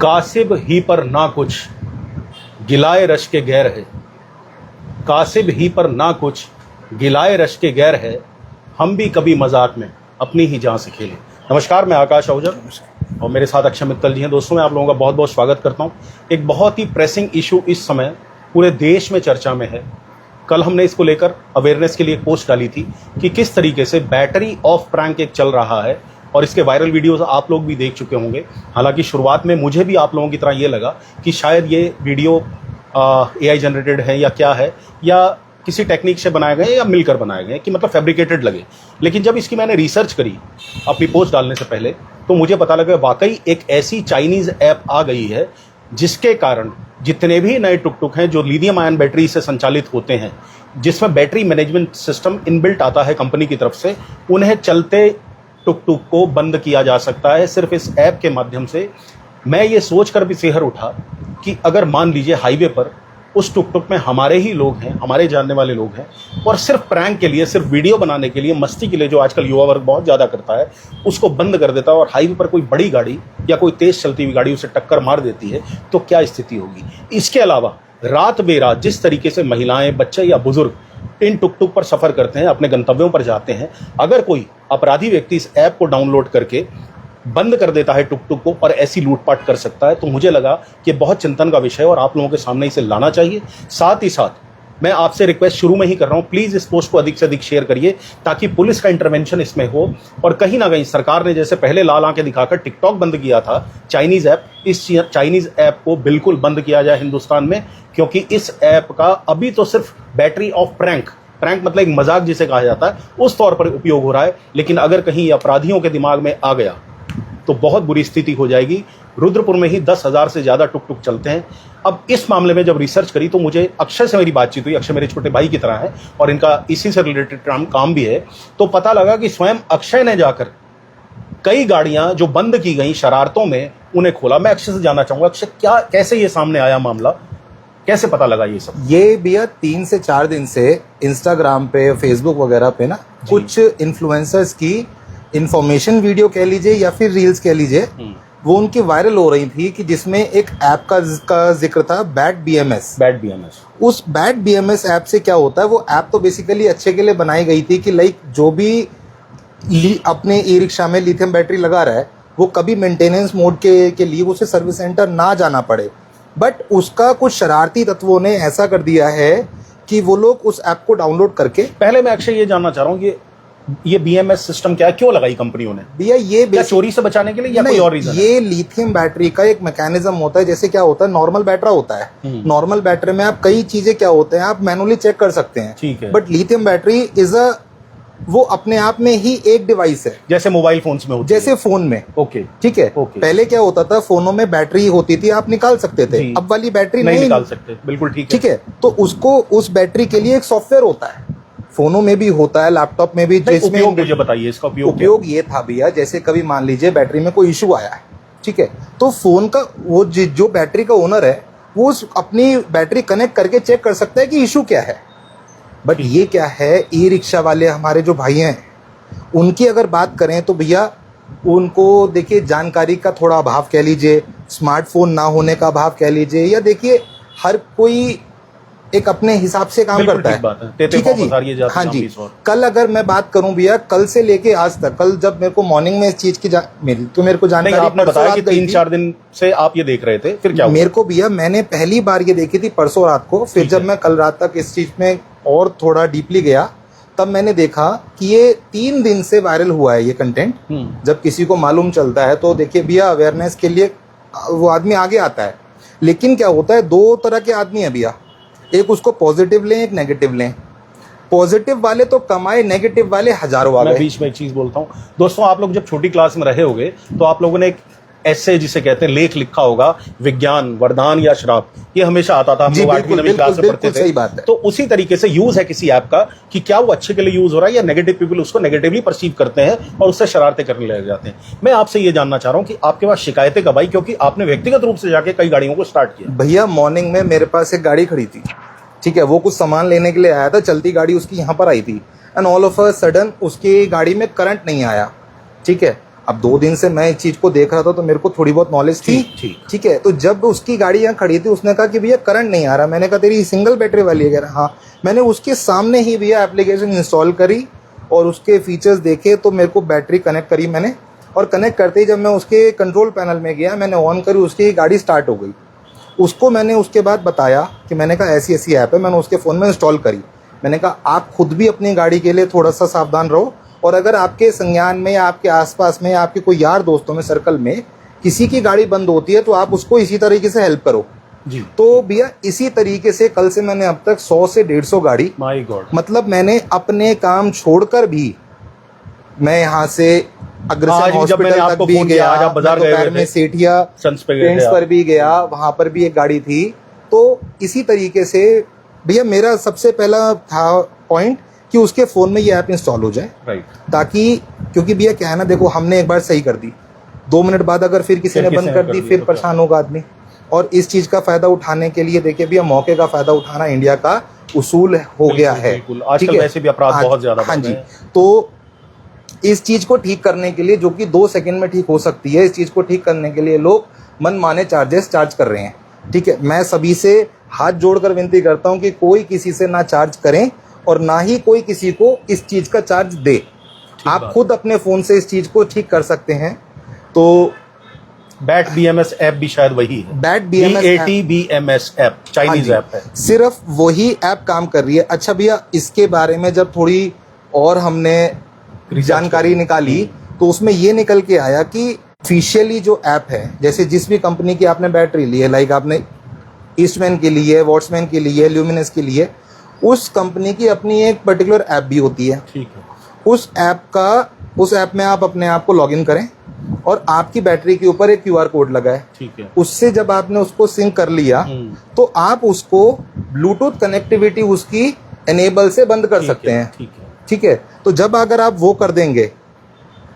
कासिब ही पर ना कुछ गिलाए रश के गैर है, कासिब ही पर ना कुछ गिलाए रश के गैर है, हम भी कभी मजाक में अपनी ही जान से खेले। नमस्कार, मैं आकाश आहूजा और मेरे साथ अक्षय मित्तल जी हैं। दोस्तों, मैं आप लोगों का बहुत बहुत स्वागत करता हूं। एक बहुत ही प्रेसिंग इशू इस समय पूरे देश में चर्चा में है। कल हमने इसको लेकर अवेयरनेस के लिए एक पोस्ट डाली थी कि किस तरीके से बैटरी ऑफ प्रैंक एक चल रहा है और इसके वायरल वीडियोस आप लोग भी देख चुके होंगे। हालांकि शुरुआत में मुझे भी आप लोगों की तरह ये लगा कि शायद ये वीडियो AI जनरेटेड है या क्या है, या किसी टेक्निक से बनाए गए या मिलकर बनाए गए, कि मतलब फैब्रिकेटेड लगे। लेकिन जब इसकी मैंने रिसर्च करी अपनी पोस्ट डालने से पहले, तो मुझे पता लगा वाकई एक ऐसी चाइनीज़ ऐप आ गई है जिसके कारण जितने भी नए टुक टुक हैं जो लिथियम आयन बैटरी से संचालित होते हैं, जिसमें बैटरी मैनेजमेंट सिस्टम इनबिल्ट आता है कंपनी की तरफ से, उन्हें चलते टुक टुक को बंद किया जा सकता है सिर्फ इस ऐप के माध्यम से। मैं ये सोचकर भी सिहर उठा कि अगर मान लीजिए हाईवे पर उस टुक टुक में हमारे ही लोग हैं, हमारे जानने वाले लोग हैं, और सिर्फ प्रैंक के लिए, सिर्फ वीडियो बनाने के लिए, मस्ती के लिए, जो आजकल युवा वर्ग बहुत ज़्यादा करता है, उसको बंद कर देता है और हाईवे पर कोई बड़ी गाड़ी या कोई तेज़ चलती हुई गाड़ी उसे टक्कर मार देती है, तो क्या स्थिति होगी। इसके अलावा रात बेरात जिस तरीके से महिलाएं, बच्चे या बुजुर्ग इन टुक टुक पर सफ़र करते हैं, अपने गंतव्यों पर जाते हैं, अगर कोई अपराधी व्यक्ति इस ऐप को डाउनलोड करके बंद कर देता है टुक टुक को और ऐसी लूटपाट कर सकता है, तो मुझे लगा कि बहुत चिंतन का विषय है और आप लोगों के सामने इसे लाना चाहिए। साथ ही साथ मैं आपसे रिक्वेस्ट शुरू में ही कर रहा हूं, प्लीज़ इस पोस्ट को अधिक से अधिक शेयर करिए ताकि पुलिस का इंटरवेंशन इसमें हो। और कहीं ना कहीं सरकार ने जैसे पहले लाल आंखें दिखाकर टिकटॉक बंद किया था, चाइनीज़ ऐप, इस चाइनीज़ ऐप को बिल्कुल बंद किया जाए हिंदुस्तान में, क्योंकि इस ऐप का अभी तो सिर्फ बैटरी ऑफ प्रैंक मतलब एक मजाक जिसे कहा जाता है, उस तौर पर उपयोग हो रहा है। लेकिन अगर कहीं अपराधियों के दिमाग में आ गया तो बहुत बुरी स्थिति हो जाएगी। रुद्रपुर में ही 10,000 से ज़्यादा टुक टुक चलते हैं। अब इस मामले में जब रिसर्च करी तो मुझे अक्षय से मेरी बातचीत हुई। अक्षय मेरे छोटे भाई की तरह है और इनका इसी से रिलेटेड काम भी है। तो पता लगा कि स्वयं अक्षय ने जाकर कई गाड़ियां जो बंद की गई शरारतों में, उन्हें खोला। मैं अक्षय से जानना चाहूँगा, अक्षय कैसे ये सामने आया मामला, कैसे पता लगा ये सब? ये भैया 3 से 4 दिन से इंस्टाग्राम पे, फेसबुक वगैरह पे ना कुछ इन्फ्लुएंसर्स की इंफॉर्मेशन वीडियो कह लीजिए या फिर रील्स कह लीजिए, वो उनकी वायरल हो रही थी कि जिसमें एक ऐप का जिक्र था, बैट BMS। उस बैट BMS ऐप से क्या होता है, वो ऐप तो बेसिकली अच्छे के लिए बनाई गई थी कि लाइक जो भी अपने ई रिक्शा में लिथियम बैटरी लगा रहा है वो कभी मेंटेनेंस मोड के लिए उसे सर्विस सेंटर ना जाना पड़े। बट उसका कुछ शरारती तत्वों ने ऐसा कर दिया है कि वो लोग उस ऐप को डाउनलोड करके, पहले मैं अक्षय ये जानना चाह रहा हूँ कि ये BMS सिस्टम क्या है, क्यों लगाई कंपनियों ने? भैया ये क्या चोरी से बचाने के लिए या कोई और रीजन? ये लिथियम बैटरी का एक मैकेनिज्म होता है। जैसे क्या होता है, नॉर्मल बैटरा होता है, नॉर्मल बैटरी में आप कई चीजें क्या होते हैं आप मैनुअली चेक कर सकते हैं, ठीक है। बट लिथियम बैटरी वो अपने आप में ही एक डिवाइस है, जैसे मोबाइल फोन्स में होती है, जैसे फोन में। ओके, ठीक है। पहले क्या होता था, फोनों में बैटरी होती थी, आप निकाल सकते थे, अब वाली बैटरी नहीं निकाल सकते। बिल्कुल ठीक है। ठीक है। तो उसको, उस बैटरी के लिए एक सॉफ्टवेयर होता है, फोनों में भी होता है, लैपटॉप में भी। जिसमें मुझे बताइए इसका उपयोग ये था भैया, जैसे कभी मान लीजिए बैटरी में कोई इशू आया है, ठीक है, तो फोन का वो जो बैटरी का ओनर है वो अपनी बैटरी कनेक्ट करके चेक कर सकता है कि इशू क्या है। बट ये क्या है, ई रिक्शा वाले हमारे जो भाई हैं, उनकी अगर बात करें तो भैया उनको देखिए जानकारी का थोड़ा अभाव कह लीजिए, स्मार्टफोन ना होने का अभाव कह लीजिए, या देखिए हर कोई एक अपने हिसाब से काम करता है। ठीक है जी। हाँ जी। कल अगर मैं बात करूं भैया, कल से लेके आज तक, कल जब मेरे को मॉर्निंग में इस चीज की मेरे को जानकारी, आपने बताया कि 3-4 दिन से आप ये देख रहे थे, फिर क्या हुआ? मेरे को भैया, मैंने पहली बार ये देखी थी परसों रात को, फिर जब मैं कल रात तक इस चीज में और थोड़ा डीपली गया, तब मैंने देखा कि ये 3 दिन से वायरल हुआ है ये कंटेंट। जब किसी को मालूम चलता है तो देखिए भैया, अवेयरनेस के लिए वो आदमी आगे आता है। लेकिन क्या होता है, 2 तरह के आदमी है भैया, एक उसको पॉजिटिव लें, एक नेगेटिव लें। पॉजिटिव वाले तो कमाए, नेगेटिव वाले हजारों आ गए। मैं बीच में एक चीज बोलता हूँ दोस्तों, आप लोग जब छोटी क्लास में रहे होंगे तो आप लोगों ने एक ऐसे जिसे कहते हैं लेख लिखा होगा, विज्ञान वरदान या श्राप, ये हमेशा आता था, हम लोग 8वीं 9वीं क्लास में पढ़ते थे। सही बात है। तो उसी तरीके से यूज है किसी ऐप का कि क्या वो अच्छे के लिए यूज हो रहा है या नेगेटिव पीपल उसको नेगेटिवली परसीव करते हैं और उससे शरारतें करने लग जाते हैं। मैं आपसे ये जानना चाह रहा हूँ कि आपके पास शिकायतें कब आई, क्योंकि आपने व्यक्तिगत रूप से जाके कई गाड़ियों को स्टार्ट किया। भैया मॉर्निंग में मेरे पास एक गाड़ी खड़ी थी, ठीक है, वो कुछ सामान लेने के लिए आया था, चलती गाड़ी उसकी यहाँ पर आई थी, and all of a sudden उसकी गाड़ी में करंट नहीं आया, ठीक है। अब 2 दिन से मैं इस चीज को देख रहा था तो मेरे को थोड़ी बहुत नॉलेज थी। ठीक। ठीक है, तो जब उसकी गाड़ी यहाँ खड़ी थी उसने कहा कि भैया करंट नहीं आ रहा। मैंने कहा तेरी सिंगल बैटरी वाली है? कह रहा हाँ। मैंने उसके सामने ही भैया एप्लीकेशन इंस्टॉल करी और उसके फीचर्स देखे, तो मेरे को बैटरी कनेक्ट करी मैंने, और कनेक्ट करते ही जब मैं उसके कंट्रोल पैनल में गया, मैंने ऑन करी, उसकी गाड़ी स्टार्ट हो गई। उसको मैंने उसके बाद बताया कि मैंने कहा ऐसी ऐसी ऐप है, मैंने उसके फ़ोन में इंस्टॉल करी। मैंने कहा आप खुद भी अपनी गाड़ी के लिए थोड़ा सा सावधान रहो, और अगर आपके संज्ञान में या आपके आसपास में या आपके कोई यार दोस्तों में सर्कल में किसी की गाड़ी बंद होती है तो आप उसको इसी तरीके से हेल्प करो जी। तो भैया इसी तरीके से कल से मैंने अब तक 100 से 150 गाड़ी, माय गॉड, मतलब मैंने अपने काम छोड़कर भी मैं यहाँ से अग्रसेन हॉस्पिटल तक भी गया, आप बाजार गए दोपहर में सेठिया फ्रेंड्स पर भी गया, वहां पर भी एक गाड़ी थी। तो इसी तरीके से भैया मेरा सबसे पहला था पॉइंट कि उसके फोन में ये ऐप इंस्टॉल हो जाए, राइट, ताकि क्योंकि भैया क्या है ना, देखो हमने एक बार सही कर दी, 2 मिनट बाद अगर फिर किसी ने बंद कर दी फिर परेशान होगा आदमी। और इस चीज का फायदा उठाने के लिए देखिए भैया मौके का फायदा उठाना इंडिया का उसूल हो गया है। आजकल वैसे भी अपराध बहुत ज्यादा हाँ जी, तो इस चीज को ठीक करने के लिए, जो कि 2 सेकंड में ठीक हो सकती है, इस चीज को ठीक करने के लिए लोग मनमाने चार्जेस चार्ज कर रहे हैं। ठीक है, मैं सभी से हाथ जोड़कर विनती करता हूं कि कोई किसी से ना चार्ज करें और ना ही कोई किसी को इस चीज का चार्ज दे। आप खुद अपने फोन से इस चीज को ठीक कर सकते हैं। तो बैट BMS ऐप भी शायद वही है, bat BAT app Chinese app है, सिर्फ वही ऐप काम कर रही है। अच्छा भैया, इसके बारे में जब थोड़ी और हमने जानकारी निकाली तो उसमें ये निकल के आया कि ऑफिशियली जो ऐप है, जैसे जिस भी कंपनी की आपने बैटरी ली है, लाइक आपने ईस्टमैन के लिए, वॉट्समैन के लिए, ल्यूमिनस के लिए, उस कंपनी की अपनी एक पर्टिकुलर ऐप भी होती है। ठीक है, उस ऐप में आप अपने आप को लॉगिन करें और आपकी बैटरी के ऊपर एक QR कोड लगा है। ठीक है, उससे जब आपने उसको सिंक कर लिया तो आप उसको ब्लूटूथ कनेक्टिविटी उसकी एनेबल से बंद कर सकते हैं। ठीक है, तो जब अगर आप वो कर देंगे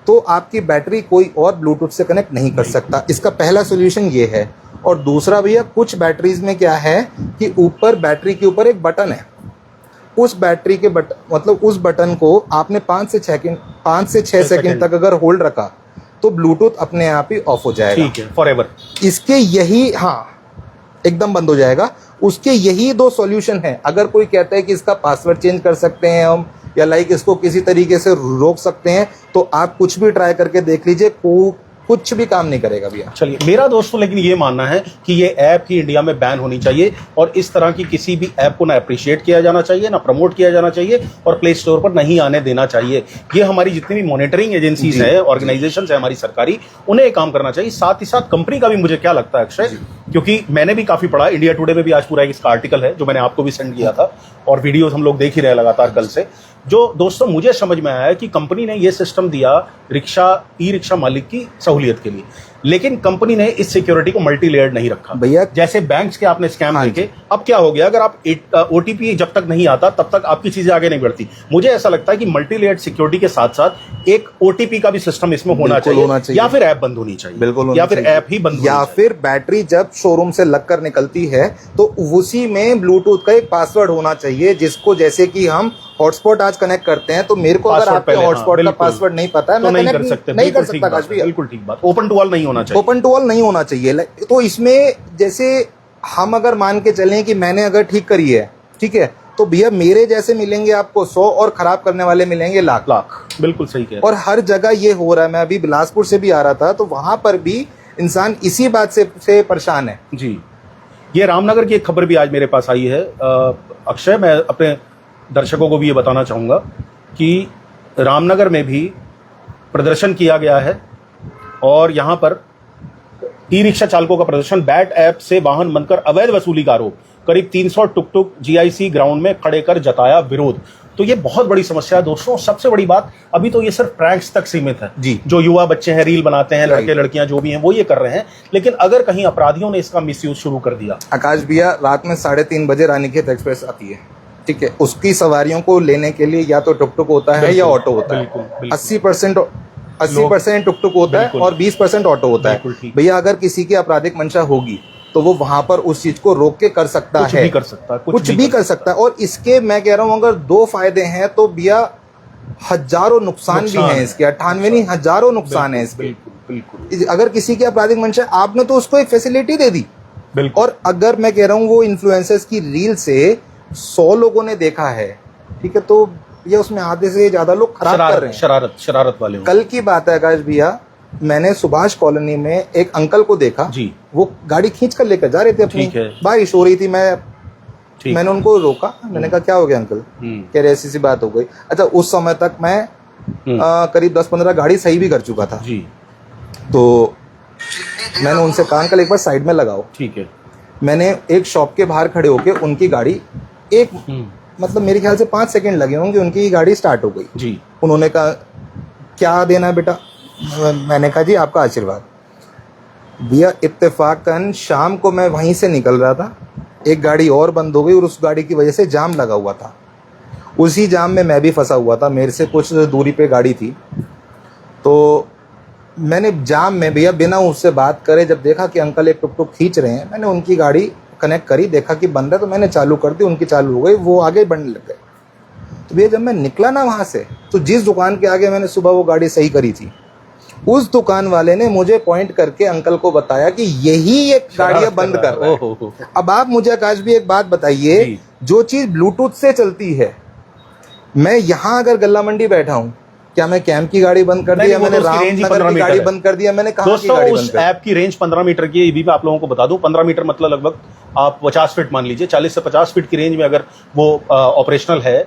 तो आपकी बैटरी कोई और ब्लूटूथ से कनेक्ट नहीं कर सकता। इसका पहला सोल्यूशन ये है। और दूसरा भैया, कुछ बैटरीज में क्या है कि ऊपर बैटरी के ऊपर एक बटन है, उस बैटरी के मतलब उस बटन को आपने 5 से 6 सेकंड तक अगर होल्ड रखा तो ब्लूटूथ अपने आप ही ऑफ हो जाएगा। ठीक है, फॉरएवर। इसके यही, हाँ, एकदम बंद हो जाएगा। उसके यही 2 सॉल्यूशन है। अगर कोई कहता है कि इसका पासवर्ड चेंज कर सकते हैं हम, या लाइक इसको किसी तरीके से रोक सकते हैं, तो आप कुछ भी ट्राई करके देख लीजिए, कुछ भी काम नहीं करेगा भैया। चलिए, मेरा दोस्तों लेकिन ये मानना है कि ये ऐप ही इंडिया में बैन होनी चाहिए और इस तरह की किसी भी ऐप को ना अप्रिशिएट किया जाना चाहिए, ना प्रमोट किया जाना चाहिए और प्ले स्टोर पर नहीं आने देना चाहिए। ये हमारी जितनी भी मॉनिटरिंग एजेंसीज है, ऑर्गेनाइजेशन है हमारी सरकारी, उन्हें काम करना चाहिए। साथ ही साथ कंपनी का भी मुझे क्या लगता है अक्षय, क्योंकि मैंने भी काफी पढ़ा, इंडिया टुडे में भी आज पूरा इसका आर्टिकल है जो मैंने आपको भी सेंड किया था और वीडियोस हम लोग देख ही रहे लगातार कल से। जो दोस्तों मुझे समझ में आया है कि कंपनी ने ये सिस्टम दिया ई रिक्शा मालिक की सहूलियत के लिए, लेकिन कंपनी ने इस सिक्योरिटी को मल्टी लेयर्ड नहीं रखा भैया। जैसे बैंक्स के आपने स्कैम देखे, अब क्या हो गया, अगर आप OTP जब तक नहीं आता तब तक आपकी चीजें आगे नहीं बढ़ती। मुझे ऐसा लगता है कि मल्टी लेयर्ड सिक्योरिटी के साथ साथ एक OTP का भी सिस्टम इसमें होना चाहिए, या फिर ऐप बंद होनी चाहिए, बिल्कुल, या फिर ऐप ही बंद, या फिर बैटरी जब शोरूम से लगकर निकलती है तो उसी में ब्लूटूथ का एक पासवर्ड होना चाहिए, जिसको जैसे कि हम हॉटस्पॉट आज कनेक्ट करते हैं, तो मेरे को अगर आपके हॉटस्पॉट का पासवर्ड नहीं पता है, तो मैं नहीं कर सकते, नहीं कर सकता। बिल्कुल ठीक बात, ओपन टू ऑल नहीं होना चाहिए, ओपन टू ऑल नहीं होना चाहिए। तो इसमें जैसे हम अगर मान के चलें कि मैंने अगर ठीक करी है, ठीक है, तो भैया मेरे जैसे मिलेंगे आपको 100 और खराब करने वाले मिलेंगे लाख। बिल्कुल सही कह रहे हैं। और हर जगह ये हो रहा है। मैं अभी बिलासपुर से भी आ रहा था तो वहां पर भी इंसान इसी बात से परेशान है जी। ये रामनगर की एक खबर भी आज मेरे पास आई है अक्षय, मैं अपने दर्शकों को भी ये बताना चाहूँगा कि रामनगर में भी प्रदर्शन किया गया है और यहाँ पर ई रिक्शा चालकों का प्रदर्शन, बैट ऐप से वाहन बनकर अवैध वसूली का आरोप, करीब 300 टुक GIC ग्राउंड में खड़े कर जताया विरोध। तो ये बहुत बड़ी समस्या है दोस्तों। सबसे बड़ी बात, अभी तो ये सिर्फ प्रैंक्स तक सीमित है जी। जो युवा बच्चे हैं, रील बनाते हैं, लड़के लड़कियां जो भी हैं वो ये कर रहे हैं, लेकिन अगर कहीं अपराधियों ने इसका मिसयूज शुरू कर दिया। आकाश भैया, रात में 3:30 बजे रानीखेत एक्सप्रेस आती है, ठीक है, उसकी सवारियों को लेने के लिए या तो टुक होता है या ऑटो होता है। 80% टुक होता है और 20% ऑटो होता है। भैया अगर किसी की आपराधिक मंशा होगी तो वो वहां पर उस चीज को रोक के कर सकता है, कुछ भी कर सकता है। और इसके मैं कह रहा हूं अगर 2 फायदे हैं तो भैया हजारों नुकसान भी हैं इसके, 98 नहीं हजारों नुकसान है इसके। बिल्कुल। अगर किसी की आपराधिक मंशा, आपने तो उसको एक फैसिलिटी दे दी। बिल्कुल। और अगर मैं कह रहा हूँ वो इन्फ्लुएंसर्स की रील से 100 लोगों ने देखा है, ठीक है, तो ये उसमें आधे से ज्यादा लोग खराब कर रहे हैं। शरारत वाले। कल की बात है आकाश भैया, मैंने सुभाष कॉलोनी में एक अंकल को देखा जी, वो गाड़ी खींच कर लेकर जा रहे थे अपनी, बारिश हो रही थी, मैंने उनको रोका, मैंने कहा क्या हो गया अंकल, कह रहे ऐसी सी बात हो गई। अच्छा, उस समय तक मैं करीब 10-15 गाड़ी सही भी कर चुका था जी। तो मैंने उनसे कहा अंकल एक बार साइड में लगाओ, ठीक है। मैंने एक शॉप के बाहर खड़े होके उनकी गाड़ी एक मतलब मेरे ख्याल से 5 सेकंड लगे होंगे, उनकी गाड़ी स्टार्ट हो गई जी। उन्होंने कहा क्या देना है बेटा, मैंने कहा जी आपका आशीर्वाद। भैया इत्तेफाकन शाम को मैं वहीं से निकल रहा था, एक गाड़ी और बंद हो गई और उस गाड़ी की वजह से जाम लगा हुआ था। उसी जाम में मैं भी फंसा हुआ था, मेरे से कुछ दूरी पे गाड़ी थी। तो मैंने जाम में भैया बिना उससे बात करे जब देखा कि अंकल एक टुक टुक खींच रहे हैं, मैंने उनकी गाड़ी कनेक्ट करी, देखा कि बंद है तो मैंने चालू कर दी, उनकी चालू हो गई, वो आगे बढ़ने लग गए। तो भैया जब मैं निकला ना वहाँ से, तो जिस दुकान के आगे मैंने सुबह वो गाड़ी सही करी थी, उस दुकान वाले ने मुझे पॉइंट करके अंकल को बताया कि यही एक गाड़ियां बंद कर रहा है। अब आप मुझे आकाश भी एक बात बताइए, जो चीज ब्लूटूथ से चलती है, मैं यहाँ अगर गल्ला मंडी बैठा हूँ, क्या मैं कैंप की गाड़ी बंद कर दिया, मैंने रामनगर की गाड़ी बंद कर दिया, मैंने कहा की गाड़ी बंद कर? ऐप की रेंज 15 मीटर की है, ये भी मैं आप लोगों को बता दूं। 15 मीटर मतलब लगभग आप 50 फीट मान लीजिए, 40 से 50 फीट की रेंज में अगर वो ऑपरेशनल है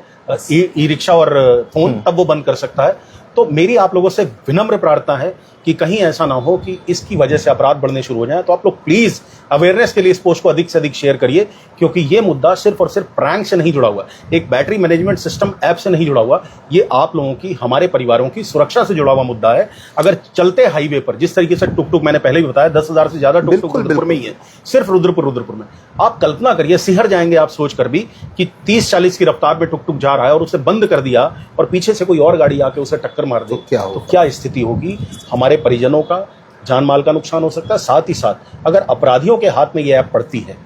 ई रिक्शा और फोन, तब वो बंद कर सकता है। तो मेरी आप लोगों से विनम्र प्रार्थना है कि कहीं ऐसा ना हो कि इसकी वजह से अपराध बढ़ने शुरू हो जाए। तो आप लोग प्लीज अवेयरनेस के लिए इस पोस्ट को अधिक से अधिक शेयर करिए, क्योंकि ये मुद्दा सिर्फ और सिर्फ प्रैंक से नहीं जुड़ा हुआ है, एक बैटरी मैनेजमेंट सिस्टम ऐप से नहीं जुड़ा हुआ, ये आप लोगों की, हमारे परिवारों की सुरक्षा से जुड़ा हुआ मुद्दा है। अगर चलते हाईवे पर जिस तरीके से टुक टुक, मैंने पहले भी बताया 10,000 से ज्यादा टुक टुक रुद्रपुर में ही है, सिर्फ रुद्रपुर में। आप कल्पना करिए, सिहर जाएंगे आप सोच कर भी कि 30-40 की रफ्तार में टुक टुक जा रहा है और उसे बंद कर दिया और पीछे से कोई और गाड़ी आके उसे टक्कर मार दे, तो क्या स्थिति होगी? हमारे परिजनों का जान माल का नुकसान हो सकता है। साथ ही साथ अगर अपराधियों के हाथ में ये ऐप पड़ती है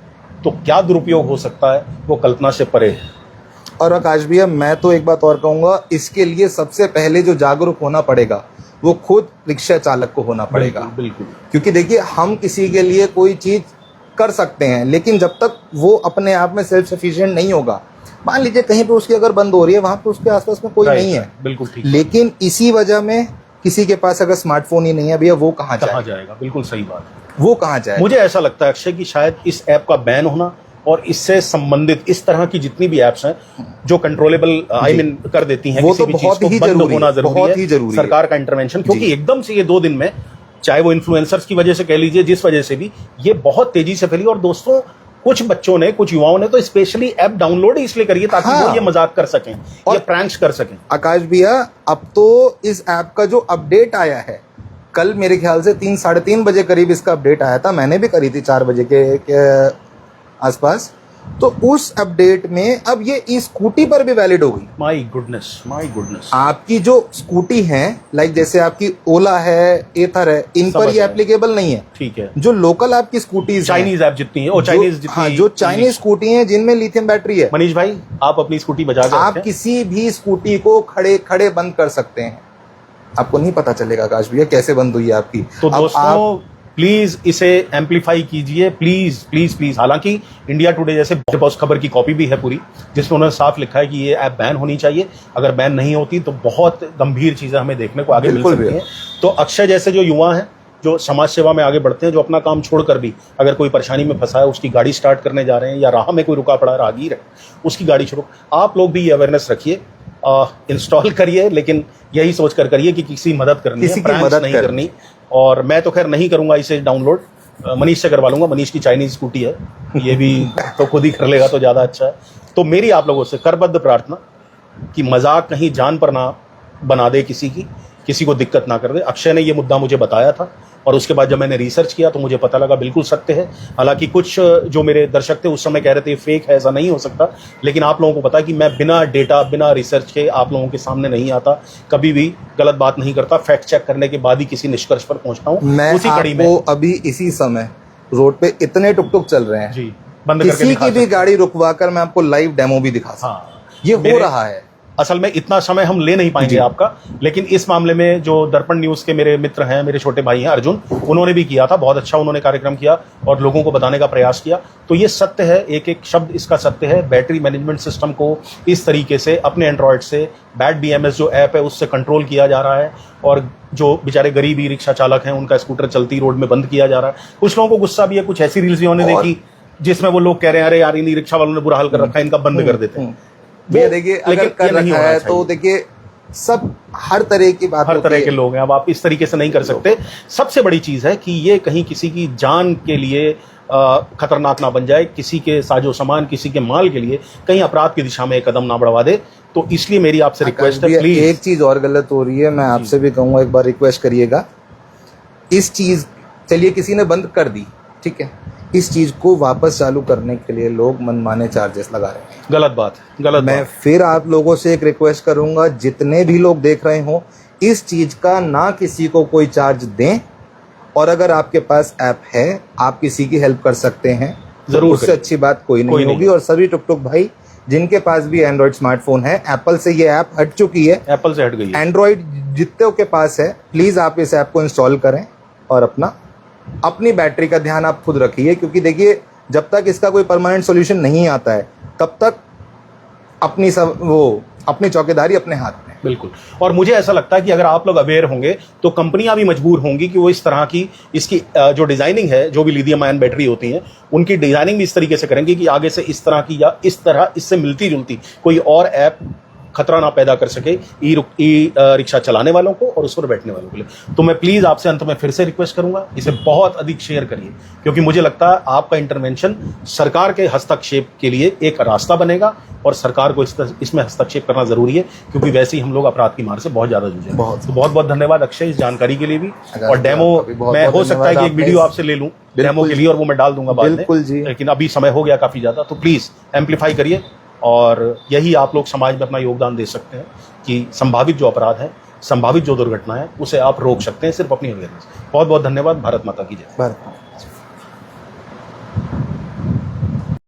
तो क्या दुरुपयोग हो सकता है, वो कल्पना से परे है। और आकाश भैया मैं तो एक बात और कहूंगा, इसके लिए सबसे पहले जो जागरूक होना पड़ेगा वो खुद रिक्शा चालक को होना पड़ेगा। बिल्कुल। क्योंकि देखिए, हम किसी के लिए कोई चीज कर सकते हैं, लेकिन जब तक वो अपने आप में सेल्फ सफिशिएंट नहीं होगा, मान लीजिए कहीं पे उसकी अगर बंद हो रही है, वहां पे उसके आसपास में कोई नहीं है, बिल्कुल ठीक, लेकिन इसी वजह में किसी के पास अगर स्मार्टफोन ही नहीं है भैया, वो कहाँ जाएगा? बिल्कुल सही बात है, वो कहाँ जाएगा? मुझे ऐसा लगता है अक्षय कि शायद इस ऐप का बैन होना और इससे संबंधित इस तरह की जितनी भी ऐप्स हैं जो कंट्रोलेबल कर देती हैं, वो तो बहुत ही जरूरी है सरकार का इंटरवेंशन। क्योंकि एकदम से ये 2 दिन में, चाहे वो इन्फ्लुएंसर्स की वजह से कह लीजिए, जिस वजह से भी, ये बहुत तेजी से फैली। और दोस्तों, कुछ बच्चों ने, कुछ युवाओं ने तो स्पेशली ऐप डाउनलोड इसलिए करी है ताकि वो ये मजाक कर सकें, ये प्रैंक्स कर सकें। आकाश भैया, अब तो इस ऐप का जो अपडेट आया है, कल मेरे ख्याल से 3-3:30 बजे करीब इसका अपडेट आया था, मैंने भी करी थी 4 बजे के आसपास। तो उस अपडेट में अब ये स्कूटी पर भी वैलिड हो गई। माय गुडनेस, आपकी जो स्कूटी है, लाइक जैसे आपकी ओला है, एथर है, इन पर ये एप्लीकेबल नहीं है, ठीक है। जो लोकल आपकी स्कूटी, चाइनीज ऐप जितनी है, वो चाइनीज जितनी, हाँ, जो चाइनीज स्कूटी है जिनमें लिथियम बैटरी है। मनीष भाई, आप अपनी स्कूटी बजा कर आप किसी भी स्कूटी को खड़े बंद कर सकते हैं, आपको नहीं पता चलेगा आकाश भैया कैसे बंद हुई है आपकी। तो दोस्तों प्लीज इसे एम्पलीफाई कीजिए, प्लीज। हालांकि इंडिया टुडे जैसे बहुत खबर की कॉपी भी है पूरी, जिसमें उन्होंने साफ लिखा है कि ये ऐप बैन होनी चाहिए। अगर बैन नहीं होती तो बहुत गंभीर चीजें हमें देखने को आगे मिल सकती हैं। तो अक्षय जैसे जो युवा हैं, जो समाज सेवा में आगे बढ़ते हैं, जो अपना काम छोड़कर भी अगर कोई परेशानी में फंसा है, उसकी गाड़ी स्टार्ट करने जा रहे हैं, या राह में कोई रुका पड़ा राहगीर है, उसकी गाड़ी छोड़ो, आप लोग भी ये अवेयरनेस रखिए, इंस्टॉल करिए, लेकिन यही सोच कर करिए कि किसी मदद करनी है, किसी की मदद नहीं करनी। और मैं तो खैर नहीं करूंगा इसे डाउनलोड, मनीष से करवा लूंगा, मनीष की चाइनीज स्कूटी है, ये भी तो खुद ही कर लेगा तो ज्यादा अच्छा है। तो मेरी आप लोगों से करबद्ध प्रार्थना कि मजाक कहीं जान पर ना बना दे, किसी को दिक्कत ना कर दे। अक्षय ने ये मुद्दा मुझे बताया था और उसके बाद जब मैंने रिसर्च किया तो मुझे पता लगा बिल्कुल सत्य है। हालांकि कुछ जो मेरे दर्शक थे उस समय कह रहे थे फेक है, ऐसा नहीं हो सकता, लेकिन आप लोगों को पता है कि मैं बिना डेटा, बिना रिसर्च के आप लोगों के सामने नहीं आता, कभी भी गलत बात नहीं करता, फैक्ट चेक करने के बाद ही किसी निष्कर्ष पर पहुंचता हूँ। मैं उसी कड़ी में अभी इसी समय रोड पे इतने टुक चल रहे हैं जी, बंद करके किसी की भी गाड़ी रुकवा कर मैं आपको लाइव डेमो भी दिखा सकता हूं। ये हो रहा है। असल में इतना समय हम ले नहीं पाएंगे आपका, लेकिन इस मामले में जो दर्पण न्यूज़ के मेरे मित्र हैं, मेरे छोटे भाई हैं अर्जुन, उन्होंने भी किया था, बहुत अच्छा उन्होंने कार्यक्रम किया और लोगों को बताने का प्रयास किया। तो ये सत्य है, एक एक शब्द इसका सत्य है। बैटरी मैनेजमेंट सिस्टम को इस तरीके से अपने एंड्रॉयड से बैट BMS जो ऐप है उससे कंट्रोल किया जा रहा है, और जो बेचारे गरीब ई रिक्शा चालक हैं उनका स्कूटर चलती रोड में बंद किया जा रहा है। कुछ लोगों को गुस्सा भी है, कुछ ऐसी रील्स भी होने देखी जिसमें वो लोग कह रहे हैं अरे यार इन ई रिक्शा वालों ने बुरा हाल कर रखा है, इनका बंद कर देते हैं। भैया देखिए, अगर कर रखा है तो देखिए सब हर तरह की बात, हर तरह के लोग हैं, अब आप इस तरीके से नहीं कर सकते। सबसे बड़ी चीज है कि ये कहीं किसी की जान के लिए खतरनाक ना बन जाए, किसी के साजो सामान, किसी के माल के लिए कहीं अपराध की दिशा में एक कदम ना बढ़वा दे। तो इसलिए मेरी आपसे रिक्वेस्ट है, प्लीज। एक चीज और गलत हो रही है, मैं आपसे भी कहूंगा, एक बार रिक्वेस्ट करिएगा। इस चीज, चलिए किसी ने बंद कर दी, ठीक है, इस चीज को वापस चालू करने के लिए लोग मनमाने चार्जेस लगा रहे हैं। गलत बात, गलत मैं बात। फिर आप लोगों से एक रिक्वेस्ट करूंगा, जितने भी लोग देख रहे हो, इस चीज का ना किसी को कोई चार्ज दें, और अगर आपके पास ऐप है, आप किसी की हेल्प कर सकते हैं, जरूर उससे अच्छी बात कोई नहीं होगी। और सभी टुक टुक भाई जिनके पास भी एंड्रॉइड स्मार्टफोन है, एप्पल से ये ऐप हट चुकी है, एप्पल से हट गई है, एंड्रॉइड जितने के पास है, प्लीज आप इस ऐप को इंस्टॉल करें और अपनी बैटरी का ध्यान आप खुद रखिए। क्योंकि देखिए, जब तक इसका कोई परमानेंट सॉल्यूशन नहीं आता है, तब तक अपनी चौकीदारी अपने हाथ में। बिल्कुल। और मुझे ऐसा लगता है कि अगर आप लोग अवेयर होंगे तो कंपनियां भी मजबूर होंगी कि वो इस तरह की इसकी जो डिजाइनिंग है, जो भी लिथियम आयन बैटरी होती हैं, उनकी डिजाइनिंग भी इस तरीके से करेंगे कि आगे से इस तरह की या इस तरह इससे मिलती जुलती कोई और ऐप खतरा ना पैदा कर सके ई रिक्शा चलाने वालों को और उस पर बैठने वालों के लिए। तो मैं प्लीज आपसे अंत में फिर से रिक्वेस्ट करूंगा, इसे बहुत अधिक शेयर करिए, क्योंकि मुझे लगता है आपका इंटरवेंशन सरकार के हस्तक्षेप के लिए एक रास्ता बनेगा, और सरकार को इसमें हस्तक्षेप करना जरूरी है, क्योंकि वैसे ही हम लोग अपराध की मार से बहुत ज्यादा जूझे। बहुत बहुत धन्यवाद अक्षय इस जानकारी के लिए भी। और डेमो मैं हो सकता है कि एक वीडियो आपसे ले लूं डेमो के लिए, और वो मैं डाल दूंगा बाद में, लेकिन अभी समय हो गया काफी ज्यादा। तो प्लीज एम्पलीफाई करिए, और यही आप लोग समाज में अपना योगदान दे सकते हैं कि संभावित जो अपराध है, संभावित जो दुर्घटना है, उसे आप रोक सकते हैं सिर्फ अपनी अवेयरनेस। बहुत बहुत धन्यवाद। भारत माता की जय।